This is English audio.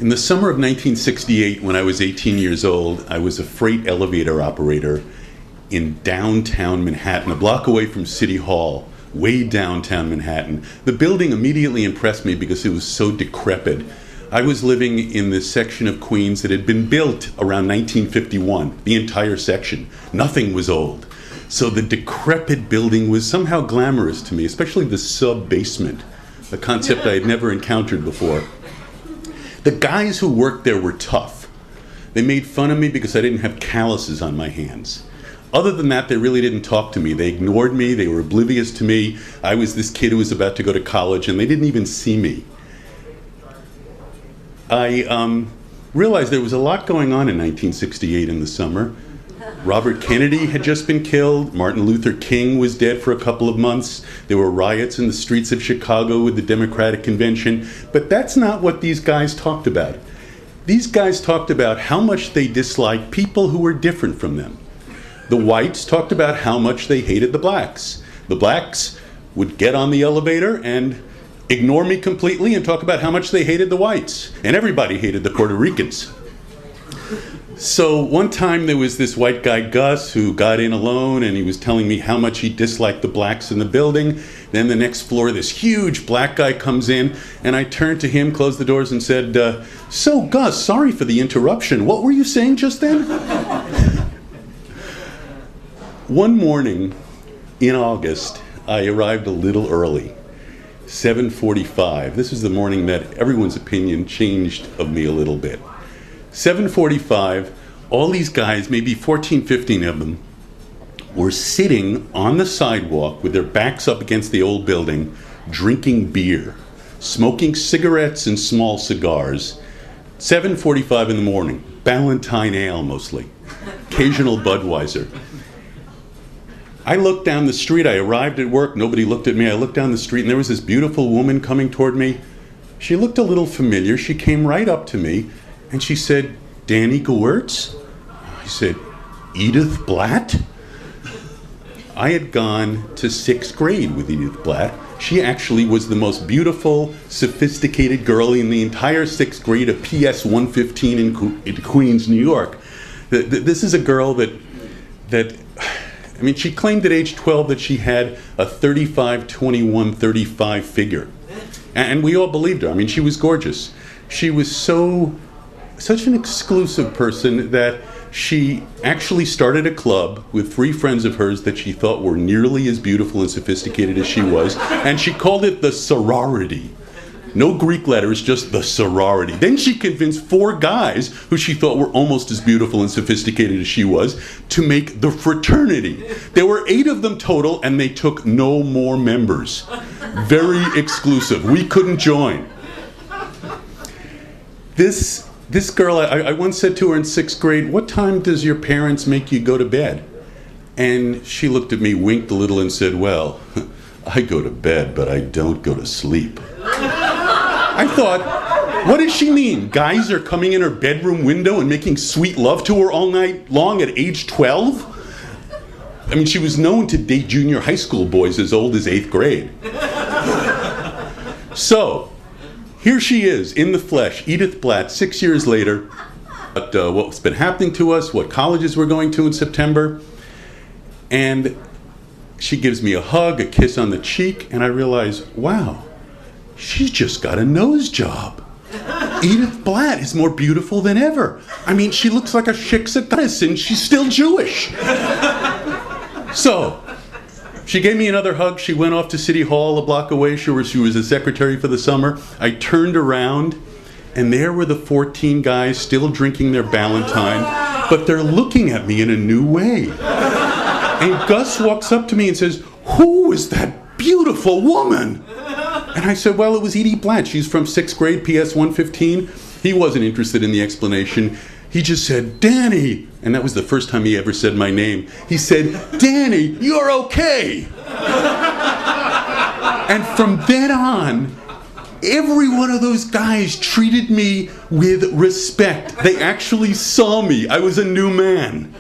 In the summer of 1968, when I was 18 years old, I was a freight elevator operator in downtown Manhattan, a block away from City Hall, way downtown Manhattan. The building immediately impressed me because it was so decrepit. I was living in this section of Queens that had been built around 1951, the entire section. Nothing was old. So the decrepit building was somehow glamorous to me, especially the sub-basement, a concept I had never encountered before. The guys who worked there were tough. They made fun of me because I didn't have calluses on my hands. Other than that, they really didn't talk to me. They ignored me. They were oblivious to me. I was this kid who was about to go to college, and they didn't even see me. I realized there was a lot going on in 1968 in the summer. Robert Kennedy had just been killed. Martin Luther King was dead for a couple of months. There were riots in the streets of Chicago with the Democratic Convention. But that's not what these guys talked about. These guys talked about how much they disliked people who were different from them. The whites talked about how much they hated the blacks. The blacks would get on the elevator and ignore me completely and talk about how much they hated the whites. And everybody hated the Puerto Ricans. So one time there was this white guy, Gus, who got in alone, and he was telling me how much he disliked the blacks in the building. Then the next floor, this huge black guy comes in, and I turned to him, closed the doors, and said, so Gus, sorry for the interruption. What were you saying just then? One morning in August, I arrived a little early, 7:45. This was the morning that everyone's opinion changed of me a little bit. 7:45, all these guys, maybe 14, 15 of them, were sitting on the sidewalk with their backs up against the old building, drinking beer, smoking cigarettes and small cigars. 7:45 in the morning, Ballantine ale mostly, occasional Budweiser. I looked down the street, I arrived at work, nobody looked at me. I looked down the street and there was this beautiful woman coming toward me. She looked a little familiar. She came right up to me and she said, Danny Gewertz? I said, Edith Blatt? I had gone to 6th grade with Edith Blatt. She actually was the most beautiful, sophisticated girl in the entire 6th grade of PS 115 in Queens, New York. This is a girl that she claimed at age 12 that she had a 35-21-35 figure. And we all believed her. I mean, she was gorgeous. She was such an exclusive person that she actually started a club with 3 friends of hers that she thought were nearly as beautiful and sophisticated as she was, and she called it the sorority. No Greek letters, just the sorority. Then she convinced 4 guys who she thought were almost as beautiful and sophisticated as she was to make the fraternity. There were 8 of them total, and they took no more members. Very exclusive. We couldn't join. This girl, I once said to her in 6th grade, what time does your parents make you go to bed? And she looked at me, winked a little, and said, well, I go to bed, but I don't go to sleep. I thought, what does she mean? Guys are coming in her bedroom window and making sweet love to her all night long at age 12? I mean, she was known to date junior high school boys as old as 8th grade. So, here she is, in the flesh, Edith Blatt, 6 years later, what's been happening to us, what colleges we're going to in September, and she gives me a hug, a kiss on the cheek, and I realize, wow, she's just got a nose job. Edith Blatt is more beautiful than ever. I mean, she looks like a shiksa goddess, and she's still Jewish. So, she gave me another hug. She went off to City Hall a block away. She was a secretary for the summer. I turned around, and there were the 14 guys still drinking their Ballantine, but they're looking at me in a new way. And Gus walks up to me and says, who is that beautiful woman? And I said, well, it was Edie Blatt. She's from 6th grade, PS 115. He wasn't interested in the explanation. He just said, Danny. And that was the first time he ever said my name. He said, Danny, you're okay. And from then on, every one of those guys treated me with respect. They actually saw me. I was a new man.